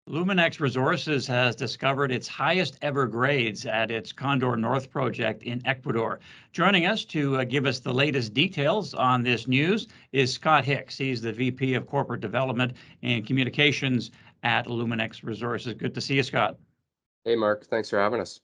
Luminex Resources has discovered its highest ever grades at its Condor North project in Ecuador. Joining us to give us the latest details on this news is Scott Hicks. He's the VP of Corporate Development and Communications at Luminex Resources. Good to see you, Scott. Hey, Mark. Thanks for having us.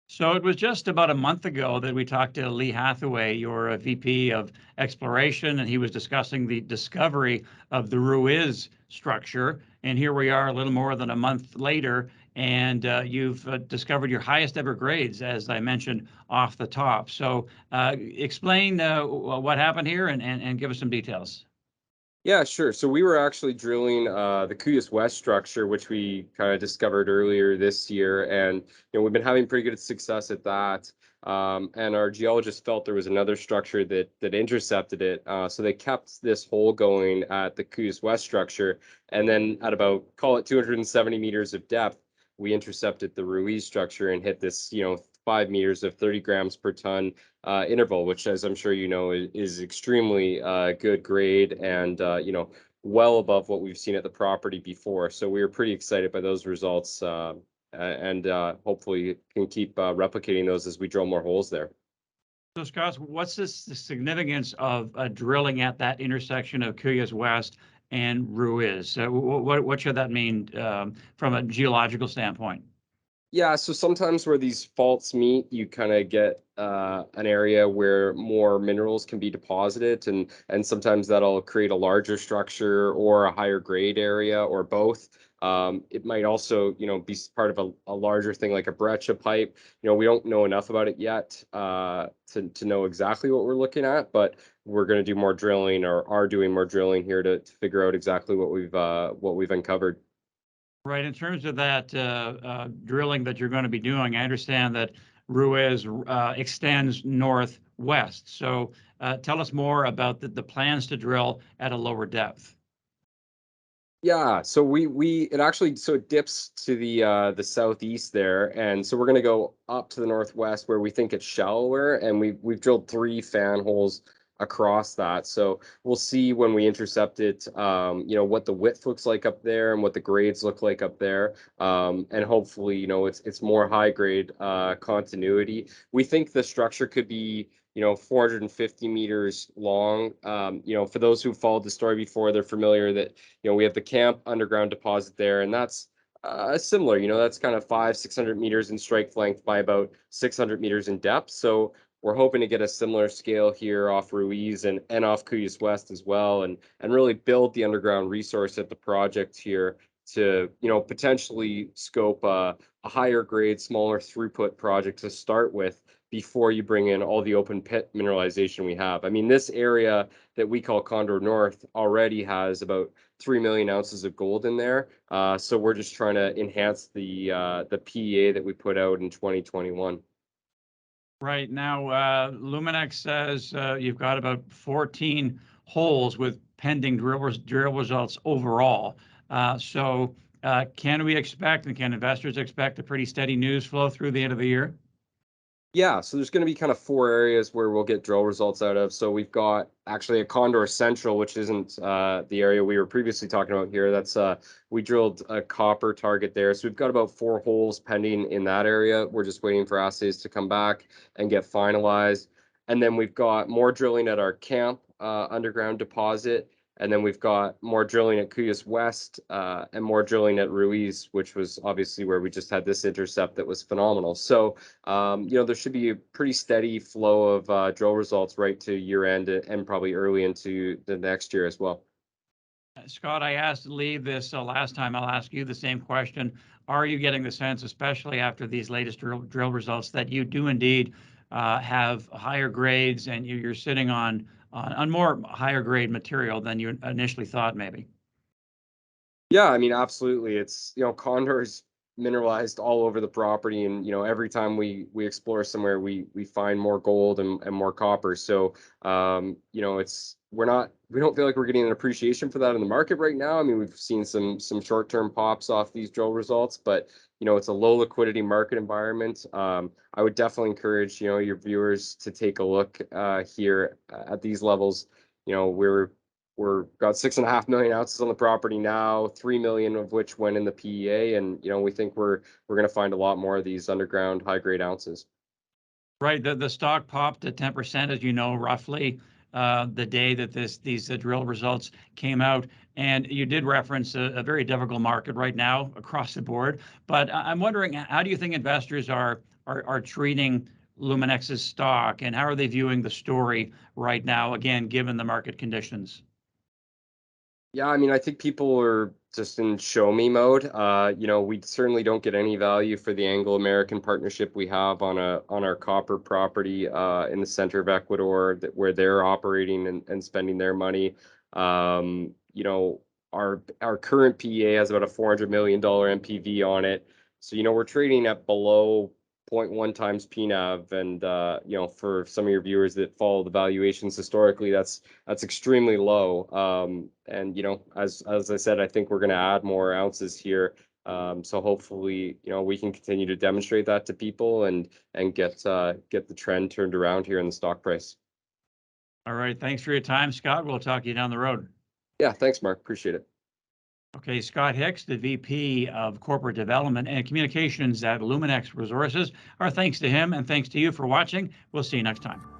So it was just about a month ago that we talked to Lee Hathaway, your VP of Exploration, and he was discussing the discovery of the Ruiz structure. And here we are a little more than a month later, and you've discovered your highest ever grades, as I mentioned off the top. So explain what happened here and give us some details. Yeah, sure. So we were actually drilling the Cuyas West structure, which we kind of discovered earlier this year, and we've been having pretty good success at that. And our geologists felt there was another structure that intercepted it, so they kept this hole going at the Cuyas West structure, and then at about, call it 270 meters of depth, we intercepted the Ruiz structure and hit this 5 meters of 30 grams per ton interval, which, as I'm sure you know, is extremely good grade and well above what we've seen at the property before. So we were pretty excited by those results, and hopefully can keep replicating those as we drill more holes there. So, Scott, what's the significance of drilling at that intersection of Cuyas West and Ruiz? What should that mean from a geological standpoint? Yeah, so sometimes where these faults meet, you kind of get an area where more minerals can be deposited, and sometimes that'll create a larger structure or a higher grade area or both. It might also, be part of a larger thing like a breccia pipe. We don't know enough about it yet to know exactly what we're looking at, but we're going to do more drilling or are doing more drilling here to figure out exactly what we've uncovered. Right. In terms of that drilling that you're going to be doing, I understand that Ruiz extends northwest. So tell us more about the plans to drill at a lower depth. Yeah, so it dips to the southeast there, and so we're going to go up to the northwest where we think it's shallower, and we've drilled 3 fan holes across that. So we'll see when we intercept it, what the width looks like up there and what the grades look like up there, and hopefully, it's more high grade continuity. We think the structure could be 450 meters long. For those who followed the story before, they're familiar that, we have the camp underground deposit there, and that's similar. That's kind of 500-600 meters in strike length by about 600 meters in depth. So we're hoping to get a similar scale here off Ruiz and off Cuyas West as well, and really build the underground resource at the project here to, potentially scope a higher grade, smaller throughput project to start with before you bring in all the open pit mineralization we have. I mean, this area that we call Condor North already has about 3 million ounces of gold in there. So we're just trying to enhance the PEA that we put out in 2021. Right now, Luminex says you've got about 14 holes with pending drill results overall. So can we expect, and can investors expect, a pretty steady news flow through the end of the year? Yeah, so there's going to be kind of 4 areas where we'll get drill results out of. So we've got actually a Condor Central, which isn't the area we were previously talking about here. That's we drilled a copper target there. So we've got about 4 holes pending in that area. We're just waiting for assays to come back and get finalized. And then we've got more drilling at our camp underground deposit. And then we've got more drilling at Cuyas West and more drilling at Ruiz, which was obviously where we just had this intercept that was phenomenal. So, there should be a pretty steady flow of drill results right to year end and probably early into the next year as well. Scott, I asked Lee this last time. I'll ask you the same question. Are you getting the sense, especially after these latest drill results, that you do indeed have higher grades and you're sitting on more higher grade material than you initially thought, maybe? Yeah, I mean, absolutely. It's, Condor's mineralized all over the property, and every time we explore somewhere, we find more gold and more copper. So we don't feel like we're getting an appreciation for that in the market right now. I mean, we've seen some short-term pops off these drill results, but it's a low liquidity market environment. I would definitely encourage your viewers to take a look here at these levels. We're we're got 6.5 million ounces on the property now, 3 million of which went in the PEA, and we think we're going to find a lot more of these underground high grade ounces. Right. The stock popped at 10%, as you know, roughly the day that these drill results came out. And you did reference a very difficult market right now across the board. But I'm wondering, how do you think investors are treating Luminex's stock, and how are they viewing the story right now, again, given the market conditions? Yeah, I mean, I think people are just in show me mode. We certainly don't get any value for the Anglo-American partnership we have on our copper property in the center of Ecuador, where they're operating and spending their money. Our current PEA has about a $400 million NPV on it. So, we're trading at below 0.1 times PNAV, and for some of your viewers that follow the valuations historically, that's extremely low. And as I said, I think we're going to add more ounces here. So hopefully, we can continue to demonstrate that to people and get the trend turned around here in the stock price. All right. Thanks for your time, Scott. We'll talk to you down the road. Yeah, thanks, Mark. Appreciate it. Okay, Scott Hicks, the VP of Corporate Development and Communications at Luminex Resources. Our thanks to him, and thanks to you for watching. We'll see you next time.